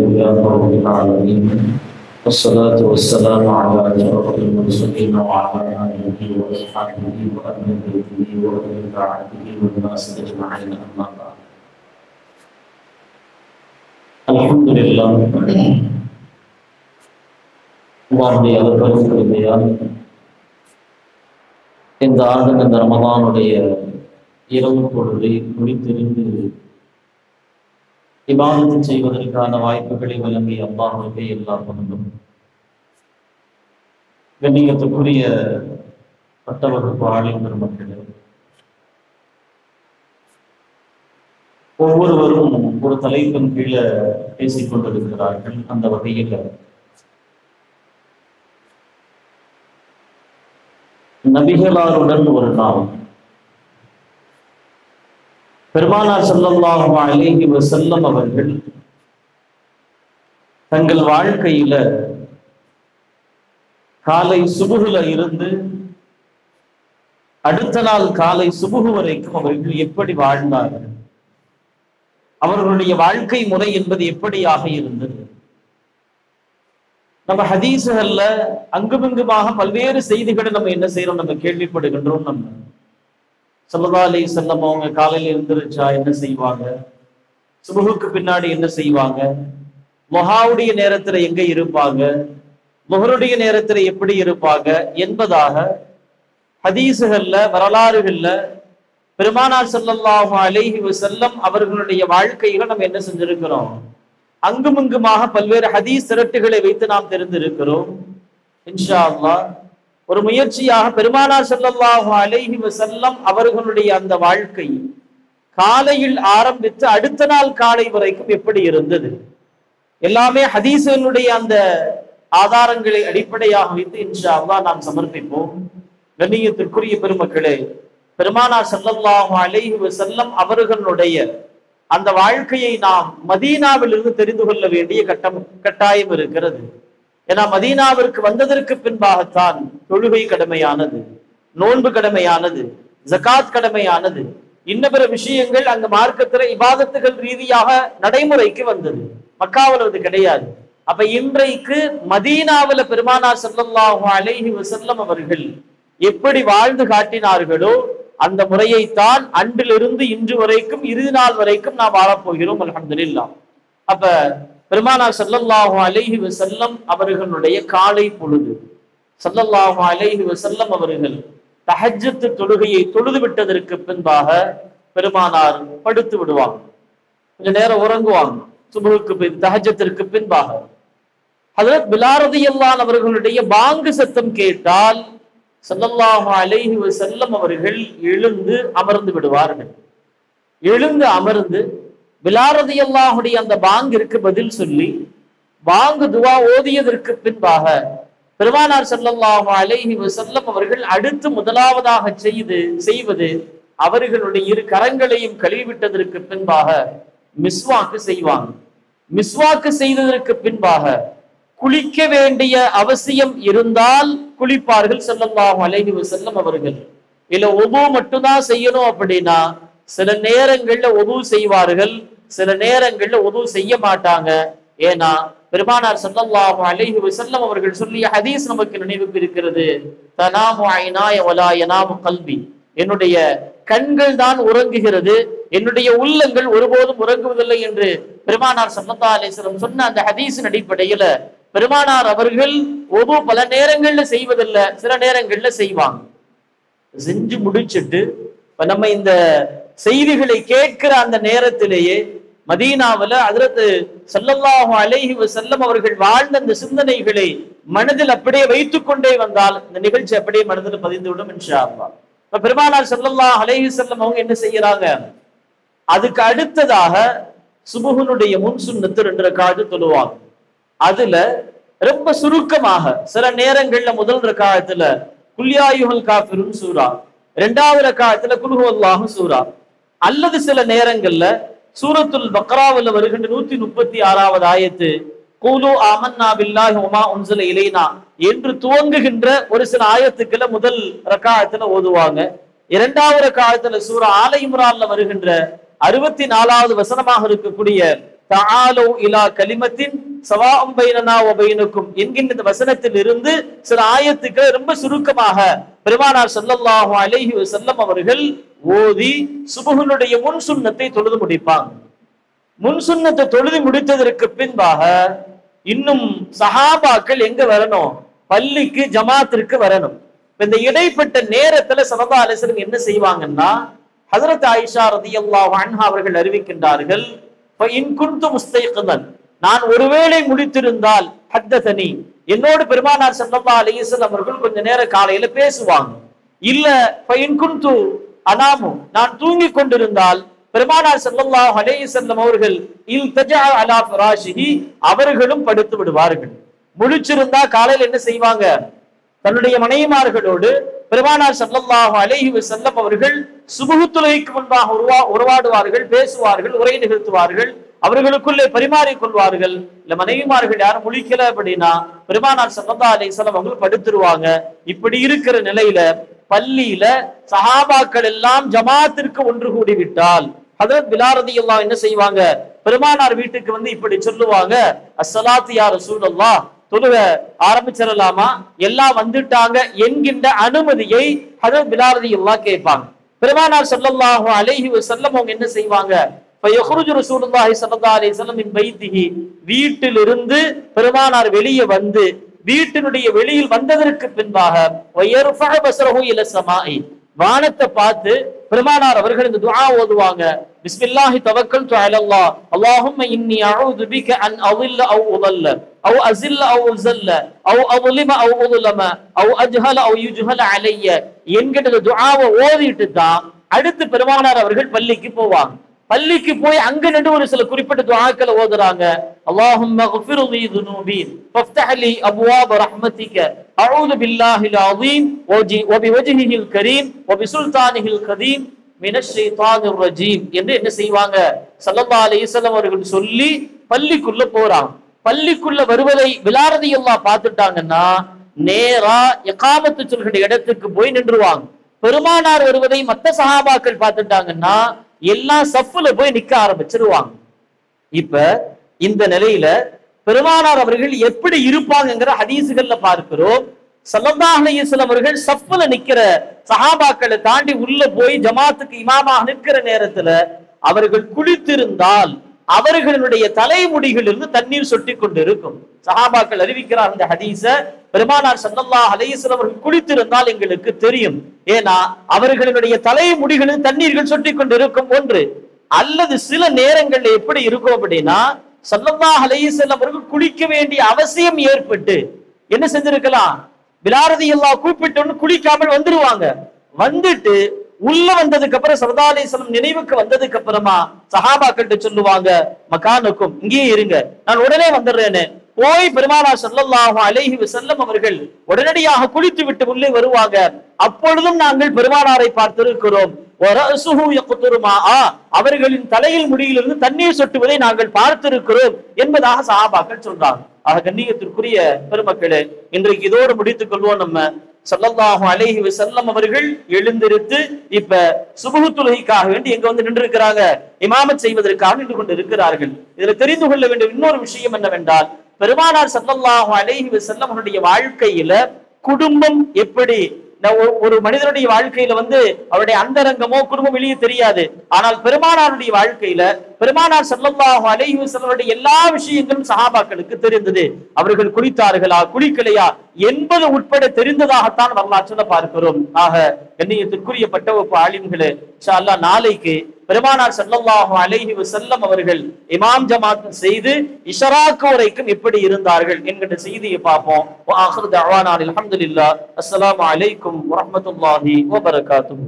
لله رب العالمين والصلاة والسلام على أشرف المرسلين وعلى آله وأصحابه وأهل بيته وأهل طاعته والناس أجمعين أما بعد. الحمد لله. அல்லாஹ்வுடைய அருள் கிருபையால் இந்த ஆண்டு இந்த ரமதானுடைய இரவு பொழுதை முடித்திருந்து இபாதத்து செய்வதற்கான வாய்ப்புகளை வழங்கிய அல்லாஹ்வுக்கே எல்லா புகழும். கண்ணியத்துக்குரிய பட்டவகுப்பு ஆளும் பெருமக்களே, ஒவ்வொருவரும் ஒரு தலைப்பின் கீழே பேசிக் கொண்டிருக்கிறார்கள். அந்த வகையில் நபிகளாருடன் ஒரு நாள் பெருமானார் ஸல்லல்லாஹு அலைஹி வஸல்லம் அவர்கள் தங்கள் வாழ்க்கையில காலை சுபுகுல இருந்து அடுத்த நாள் காலை சுபுகு வரைக்கும் அவர்கள் எப்படி வாழ்ந்தார்கள், அவர்களுடைய வாழ்க்கை முறை என்பது எப்படியாக இருந்தது. நம்ம ஹதீஸுகள்ல அங்குமிங்குமாக பல்வேறு செய்திகளை நம்ம என்ன செய்யறோம், நம்ம கேள்விப்படுகின்றோம். நம்ம ஸல்லல்லாஹு அலைஹி வஸல்லம் அவங்க காலையில எழுந்திருச்சா என்ன செய்வாங்க, சுபுகுக்கு பின்னாடி என்ன செய்வாங்க, முஹாவுடைய நேரத்துல எங்க இருப்பாங்க, முஹருடைய நேரத்துல எப்படி இருப்பாங்க என்பதாக ஹதீஸுகள்ல வரலாறுகள்ல பெருமானார் ஸல்லல்லாஹு அலைஹி வஸல்லம் அவர்களுடைய வாழ்க்கையில நம்ம என்ன செஞ்சிருக்கிறோம், அங்குமிங்குமாக பல்வேறு ஹதீஸ் திரட்டுகளை வைத்து நாம் தெரிந்திருக்கிறோம். இன்ஷா அல்லாஹ் ஒரு முயற்சியாக பெருமானார் ஸல்லல்லாஹு அலைஹி வஸல்லம் அவர்களுடைய அந்த வாழ்க்கை காலையில் ஆரம்பித்து அடுத்த நாள் காலை வரைக்கும் எப்படி இருந்தது, எல்லாமே ஹதீஸினுடைய அந்த ஆதாரங்களை அடிப்படையாக வைத்து இன்ஷா அல்லாஹ் நாம் சமர்ப்பிப்போம். கண்ணியத்திற்குரிய பெருமக்களே, பெருமானார் ஸல்லல்லாஹு அலைஹி வஸல்லம் அவர்களுடைய அந்த வாழ்க்கையை நாம் மதீனாவிலிருந்து தெரிந்து கொள்ள வேண்டிய கட்டாயம் இருக்கிறது. ஏன்னா மதீனாவிற்கு வந்ததற்கு பின்பாகத்தான் தொழுகை கடமையானது, நோன்பு கடமையானது, ஜகாத் கடமையானது, இன்ன பிற விஷயங்கள் அங்கு மார்க்கத்துல இபாதத்துகள் ரீதியாக நடைமுறைக்கு வந்தது. மக்காவில் அது கிடையாது. அப்ப இன்றைக்கு மதீனாவுல பெருமானார் ஸல்லல்லாஹு அலைஹி வஸல்லம் அவர்கள் எப்படி வாழ்ந்து காட்டினார்களோ அந்த முறையைத்தான் அன்றிலிருந்து இன்று வரைக்கும் இறுதி நாள் வரைக்கும் நாம் வாழப்போகிறோம். அல்ஹம்துலில்லாஹ். அப்ப பெருமானார் ஸல்லல்லாஹு அலைஹி வஸல்லம் அவர்களுடைய காலை பொழுது ஸல்லல்லாஹு அலைஹி வஸல்லம் அவர்கள் தஹஜ்ஜத் தொழுகையை தொழுது விட்டதற்கு பின்பாக பெருமானார் படுத்து விடுவாங்க, கொஞ்ச நேரம் உறங்குவாங்க. சுபுஹுக்கு தஹஜ்ஜத்திற்கு பின்பாக ஹஜ்ரத் பிலால் ரலியல்லாஹு அன்ஹு அவர்களுடைய பாங்கு சத்தம் கேட்டால் ஸல்லல்லாஹு அலைஹி வஸல்லம் அவர்கள் எழுந்து அமர்ந்து விடுவார்கள். எழுந்து அமர்ந்து பிலால் ரலியல்லாஹு அன்ஹுடைய அந்த பாங்கிற்கு பதில் சொல்லி பாங்கு துஆ ஓதியதற்கு பின்பாக பெருமானார் ஸல்லல்லாஹு அலைஹி வஸல்லம் அவர்கள் அடுத்து முதலாவதாக செய்வது அவர்களுடைய இரு கரங்களையும் கழுவிவிட்டதற்கு பின்பாக மிஸ்வாக்கு செய்வாங்க. மிஸ்வாக்கு செய்ததற்கு பின்பாக குளிக்க வேண்டிய அவசியம் இருந்தால் குளிப்பார்கள் ஸல்லல்லாஹு அலைஹி வஸல்லம் அவர்கள். இல்ல உது மட்டும்தான் செய்யணும் அப்படின்னா சில நேரங்கள்ல உது செய்வார்கள், சில நேரங்கள்ல உது செய்ய மாட்டாங்க. ஏன்னா பெருமானார் ஸல்லல்லாஹு அலைஹி வஸல்லம் அவர்கள் சொல்லிய ஹதீஸ் நமக்கு நினைவுக்கு இருக்கிறது. தனாமு ஐனாய வலா யனாமு கல்பி, என்னுடைய கண்கள் தான் உறங்குகிறது, என்னுடைய உள்ளங்கள் ஒருபோதும் உறங்குவதில்லை என்று பெருமானார் ஸல்லல்லாஹு அலைஹி வஸல்லம் சொன்ன அந்த ஹதீஸின் அடிப்படையில பெருமானார் அவர்கள் ஒவ்வொரு பல நேரங்கள்ல செய்வதில்லை, சில நேரங்கள்ல செய்வாங்க. செஞ்சு முடிச்சுட்டு இப்ப நம்ம இந்த செய்திகளை கேட்கிற அந்த நேரத்திலேயே மதீனாவுல ஹஜ்ரத் ஸல்லல்லாஹு அலைஹி வஸல்லம் அவர்கள் வாழ்ந்த அந்த சிந்தனைகளை மனதில் அப்படியே வைத்துக் கொண்டே வந்தால் இந்த நிகழ்ச்சி அப்படியே மனதில் பதிந்துவிடும் இன்ஷா அல்லாஹ். இப்ப பெருமானார் ஸல்லல்லாஹு அலைஹி வஸல்லம் அவங்க என்ன செய்யறாங்க, அதுக்கு அடுத்ததாக சுபுஹுனுடைய முன் சுன்னத்து 2 ரக்காத்து தொழுவாங்க. அதுல ரொம்ப சுருக்கமாக சில நேரங்கள்ல முதல் ரக்காத்துல குல் யா அய்யுஹல் காஃபிரூன் சூரா, இரண்டாவது ரக்காத்துல குல் ஹுவல்லாஹு சூரா, அல்லது சில நேரங்கள்ல சூரத்துல் பக்ராவுல வருகின்ற 136வது ஆயத்து கூலு ஆமன்னா பில்லாஹி வமா உன்ஸில இலைனா என்று துவங்குகின்ற ஒரு சில ஆயத்துக்களை முதல் ரக்காத்துல ஓதுவாங்க. இரண்டாவது ரக்காத்துல சூரா ஆல இம்ரான்ல வருகின்ற 64வது வசனமாக இருக்கக்கூடிய தஆலு இலா கலிமத்தின் சவாஅம் பைனனா வ பைனக்கும் என்கின்ற இந்த வசனத்தில் இருந்து சில ஆயத்துக்களை ரொம்ப சுருக்கமாக பெருமானார் ஸல்லல்லாஹு அலைஹி வஸல்லம் அவர்கள் ஓதி சுபஹுனுடைய முன் சுன்னத்தை தொழுது முடிப்பாங்க. முன் சுன்னத்தை தொழுது முடித்ததற்கு பின்பாக இன்னும் சஹாபாக்கள் எங்க வரணும்? பள்ளிக்கு ஜமாத்திற்கு வரணும். இந்த இடைப்பட்ட நேரத்துல ஸல்லல்லாஹு அலைஹி வஸல்லம் என்ன செய்வாங்கன்னா, ஹஜ்ரத் ஆயிஷா ரலியல்லாஹு அன்ஹா அவர்கள் அறிவிக்கின்றார்கள், ஃபஇன் குன்து முஸ்தைகிதன், நான் ஒருவேளை முடித்திருந்தால் ஹத்தஸனி, என்னோடு பெருமானார் ஸல்லல்லாஹு அலைஹி வஸல்லம் அவர்கள் கொஞ்ச நேரம் காலையில பேசுவாங்க. இல்ல ஃபஇன் குன்து அனாமு, நான் தூங்கிக் கொண்டிருந்தால் பெருமானார் ஸல்லல்லாஹு அலைஹி வஸல்லம் அவர்கள் இல்தஜா அலா ஃபிராஷிஹி, அவர்களும் படுத்து விடுவார்கள். முழிச்சிருந்தா காலையில் என்ன செய்வாங்க? தன்னுடைய மனைவிமார்களோடு பெருமானார் ஸல்லல்லாஹு அலைஹி வஸல்லம் அவர்கள் சுபஹ் தொழுகைக்கு முன்பாக உறவாடுவார்கள், பேசுவார்கள், உரை நிகழ்த்துவார்கள், அவர்களுக்குள்ளே பரிமாறிக் கொள்வார்கள். இல்ல மனைவிமார்கள் யாரும் முழிக்கல அப்படின்னா பெருமானார் ஸல்லல்லாஹு அலைஹி வஸல்லம் அவர்கள் படுத்துருவாங்க. இப்படி இருக்கிற நிலையில பள்ளியில சஹாபாக்கள் எல்லாம் ஜமாத்திற்கு ஒன்று கூடி விட்டால் ஹஜ்ரத் பிலால் ரலியல்லாஹு என்ன செய்வாங்க? பெருமானார் வீட்டுக்கு வந்து இப்படி சொல்லுவாங்க, அஸ்ஸலாத்து யா ரசூலல்லாஹ், தொழுக ஆரம்பிச்சிடலாமா, எல்லாம் வந்துட்டாங்க என்கின்ற அனுமதியை ஹஜ்ரத் பிலால் ரலியல்லாஹு கேட்பாங்க. பெருமானார் ஸல்லல்லாஹு அலைஹி வஸல்லம் அவங்க என்ன செய்வாங்க? ஃபயஹ்ருஜு ரசூலுல்லாஹி ஸல்லல்லாஹு அலைஹி வஸல்லம் மின் பைத்திஹி, வீட்டிலிருந்து பெருமானார் வெளியே வந்து வீட்டினுடைய வெளியில் வந்ததற்கு பின்பாக வயர்ஃபஅ பஸரஹு இல ஸமாஇ, வானத்தை பார்த்து பெருமானார் அவர்கள் இந்த துஆ ஓதுவாங்க, பிஸ்மில்லாஹி தவக்கல்து அலல்லாஹ் அல்லாஹும்ம இன்னி அஊது பிக அன் அضل அவ் உضل அவ் அஸில்ல அவ் உஸல்ல அவ் அظلم அவ் உظلم அவ் அஜ்ஹல அவ் யுஜ்ஹல அலைய என்கிற துஆவை ஓதிட்டு தான் அடுத்து பெருமானார் அவர்கள் பள்ளிக்கு போவாங்க. பள்ளிக்கு போய் அங்க நின்று ஒரு சில குறிப்பிட்ட துஆக்களை ஓதுறாங்க. அல்லாஹும்ம ஃகிர் லீ ذுனூபி ஃபஃப்தஹ் லீ அப்வாப ரஹ்மதிக அஊது பில்லாஹில் அஸீம் வ பிவஜ்ஹில் கரீம் வ பிசுல்தானிஹில் கதீம் மினஷ் ஷைத்தானிர் ரஜீம் என்று என்ன செய்வாங்க? ஸல்லல்லாஹு அலைஹி வஸல்லம் அவர்கள் சொல்லி பள்ளிக்குள்ள போறாங்க. பள்ளிக்குள்ள வருவதை பிலால் ரலியல்லாஹு பார்த்துட்டாங்கன்னா நேரா இகாமத்து சொல்கிற இடத்துக்கு போய் நின்றுவாங்க. பெருமானார் வருவதை மற்ற சஹாபாக்கள் பார்த்துட்டாங்கன்னா எல்லாம் சஃப்ல போய் நிக்க ஆரம்பிச்சிருவாங்க. இப்ப இந்த நிலையில பெருமானார் அவர்கள் எப்படி இருப்பாங்கங்கிற ஹதீசுகள்ல பார்க்கிறோம். ஸல்லல்லாஹு அலைஹி வஸல்லம் அவர்கள் சஃப்ல நிக்கிற சஹாபாக்களை தாண்டி உள்ள போய் ஜமாத்துக்கு இமாமாக நிற்கிற நேரத்துல அவர்கள் குளித்திருந்தால் அவர்களுடைய தலைமுடிகளிலிருந்து தண்ணீர் சொட்டி கொண்டு இருக்கும். சஹாபாக்கள் அறிவிக்கிறார் இந்த ஹதீஸ, பெருமானார் ஸல்லல்லாஹு அலைஹி வஸல்லம் அவர்கள் குளித்திருந்தால் எங்களுக்கு தெரியும். ஏன்னா அவர்களுடைய தலைமுடிகளில் தண்ணீர்கள் சொட்டி கொண்டு இருக்கும் ஒன்று. அல்லது சில நேரங்கள்ல எப்படி இருக்கும் அப்படின்னா ஸல்லல்லாஹு அலைஹி வஸல்லம் அவர்கள் குளிக்க வேண்டிய அவசியம் ஏற்பட்டு என்ன செஞ்சிருக்கலாம்? பிலால் ரலியல்லாஹு கூப்பிட்டு குளிக்காமல் வந்துருவாங்க. வந்துட்டு உள்ள வந்ததுக்கு அப்புறம் ஸல்லல்லாஹு அலைஹி வஸல்லம் நினைவுக்கு வந்ததுக்கு அப்புறமா சஹாபாக்கிட்ட சொல்லுவாங்க, மகானுக்கும் இங்கேயே இருங்க, நான் உடனே வந்துடுறேன்னு போய் பெருமானார் ஸல்லல்லாஹு அலைஹி வஸல்லம் அவர்கள் உடனடியாக குளித்து விட்டு உள்ளே வருவாங்க. அப்பொழுதும் நாங்கள் பெருமானாரை பார்த்திருக்கிறோம். அவர்களின் தலையில் முடியிலிருந்து தண்ணீர் சொட்டுவதை நாங்கள் பார்த்திருக்கிறோம் என்பதாக சஹாபாக்கள் சொல்றாங்க. ஆக கண்ணியத்திற்குரிய பெருமக்களே, இன்றைக்கு இதோடு முடித்துக் கொள்வோம். நம்ம ஸல்லல்லாஹு அலைஹி வஸல்லம் அவர்கள் எழுந்திருத்து இப்ப சுபஹ் தொழுகைக்காக வேண்டி எங்க வந்து நின்று இருக்கிறாங்க? இமாமத் செய்வதற்காக நின்று கொண்டு இருக்கிறார்கள். இதுல தெரிந்து கொள்ள வேண்டிய இன்னொரு விஷயம் என்னவென்றால், பெருமானார் ஸல்லல்லாஹு அலைஹி வஸல்லம் அவருடைய வாழ்க்கையில குடும்பம் எப்படி, ஒரு மனிதனுடைய வாழ்க்கையில வந்து அவருடைய அந்தரங்கமோ குடும்பம் வெளியே தெரியாது. ஆனால் பெருமானாருடைய வாழ்க்கையில பெருமானார் ஸல்லல்லாஹு அலைஹி வஸல்லம் எல்லா விஷயங்களும் சஹாபாக்களுக்கு தெரிந்தது. அவர்கள் குளித்தார்களா குளிக்கலையா என்பது உட்பட தெரிந்ததாகத்தான் வரலாற்றுல பார்க்கிறோம். ஆக கண்ணியத்திற்குரிய பட்டவப்பு ஆலிம்களே, இன்ஷா அல்லாஹ் நாளைக்கு பெருமானார் ஸல்லல்லாஹு அலைஹி வஸல்லம் அவர்கள் இமாம் ஜமாத் செய்து இஷராக்கு வரைக்கும் எப்படி இருந்தார்கள் என்கிற செய்தியை பார்ப்போம். வ ஆகிரு தஅவானா அல்ஹம்துலில்லாஹ். அஸ்ஸலாமு அலைக்கும் வரஹ்மத்துல்லாஹி வ பரகாத்துஹு.